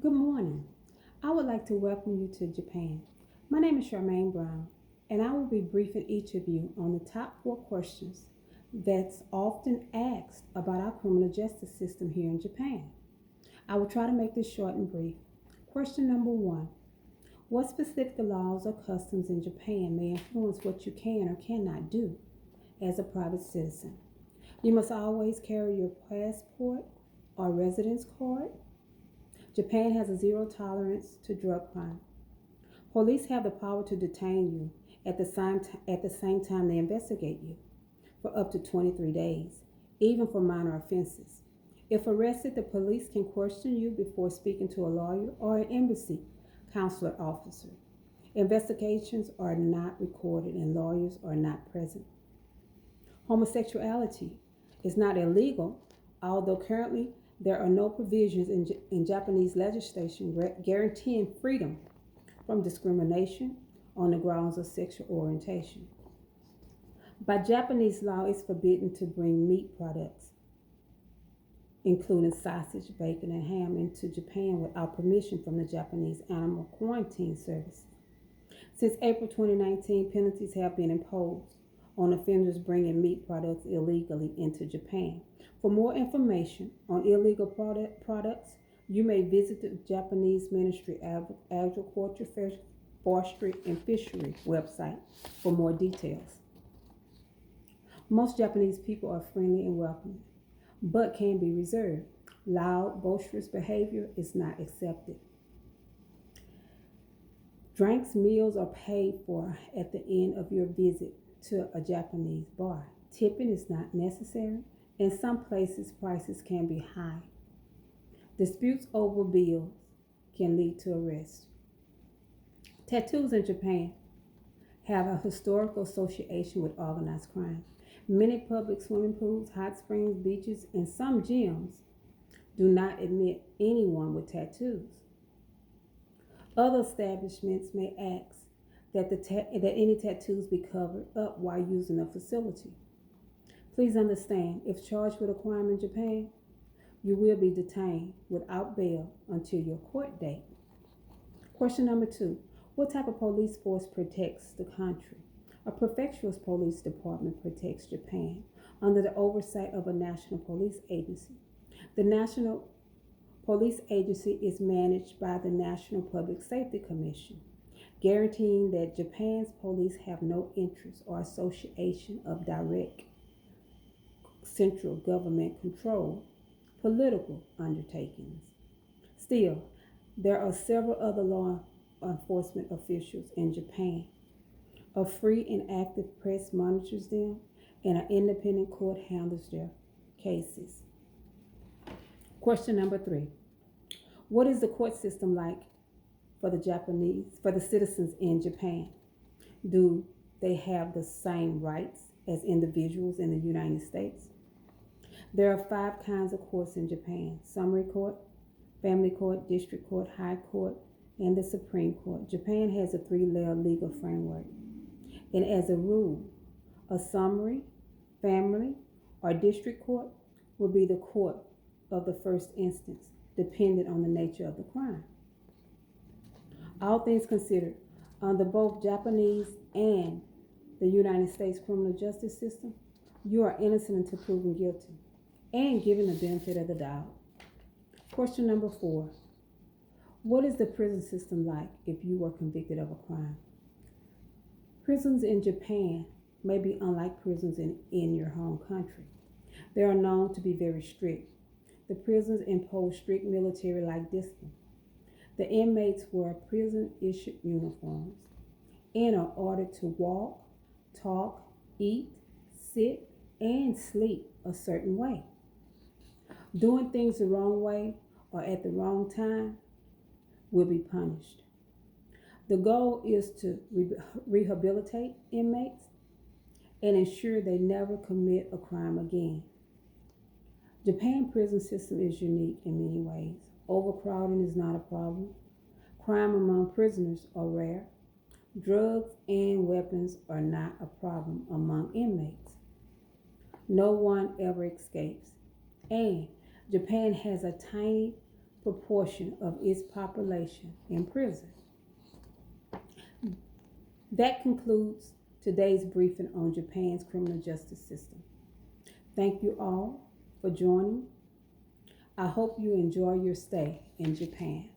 Good morning. I would like to welcome you to Japan. My name is Charmaine Brown, and I will be briefing each of you on the top four questions that's often asked about our criminal justice system here in Japan. I will try to make this short and brief. Question number one: what specific laws or customs in Japan may influence what you can or cannot do as a private citizen? You must always carry your passport or residence card. Japan has a zero tolerance to drug crime. Police have the power to detain you at the same time they investigate you for up to 23 days, even for minor offenses. If arrested, the police can question you before speaking to a lawyer or an embassy consular officer. Investigations are not recorded and lawyers are not present. Homosexuality is not illegal, although currently there are no provisions in Japanese legislation guaranteeing freedom from discrimination on the grounds of sexual orientation. By Japanese law, it's forbidden to bring meat products, including sausage, bacon, and ham, into Japan without permission from the Japanese Animal Quarantine Service. Since April 2019, penalties have been imposed on offenders bringing meat products illegally into Japan. For more information on illegal products, you may visit the Japanese Ministry of Agriculture, Forestry, and Fishery website for more details. Most Japanese people are friendly and welcoming, but can be reserved. Loud, boisterous behavior is not accepted. Drinks, meals are paid for at the end of your visit to a Japanese bar. Tipping is not necessary. In some places, prices can be high. Disputes over bills can lead to arrest. Tattoos in Japan have a historical association with organized crime. Many public swimming pools, hot springs, beaches, and some gyms do not admit anyone with tattoos. Other establishments may ask that any tattoos be covered up while using the facility. Please understand, if charged with a crime in Japan, you will be detained without bail until your court date. Question number two: what type of police force protects the country? A prefectural police department protects Japan under the oversight of a national police agency. The National Police Agency is managed by the National Public Safety Commission, guaranteeing that Japan's police have no interest or association of direct central government control political undertakings. Still, there are several other law enforcement officials in Japan. A free and active press monitors them, and an independent court handles their cases. Question number three: what is the court system like for the citizens in Japan? Do they have the same rights as individuals in the United States? There are five kinds of courts in Japan: summary court, family court, district court, high court, and the Supreme Court. Japan has a three-layer legal framework, and as a rule, a summary, family, or district court will be the court of the first instance, depending on the nature of the crime. All things considered, under both Japanese and the United States criminal justice system, you are innocent until proven guilty and given the benefit of the doubt. Question number four: what is the prison system like if you were convicted of a crime? Prisons in Japan may be unlike prisons in your home country. They are known to be very strict. The prisons impose strict military-like discipline. The inmates wear prison-issued uniforms and are ordered to walk, talk, eat, sit, and sleep a certain way. Doing things the wrong way or at the wrong time will be punished. The goal is to rehabilitate inmates and ensure they never commit a crime again. Japan prison system is unique in many ways. Overcrowding is not a problem. Crime among prisoners are rare. Drugs and weapons are not a problem among inmates. No one ever escapes. And Japan has a tiny proportion of its population in prison. That concludes today's briefing on Japan's criminal justice system. Thank you all for joining. I hope you enjoy your stay in Japan.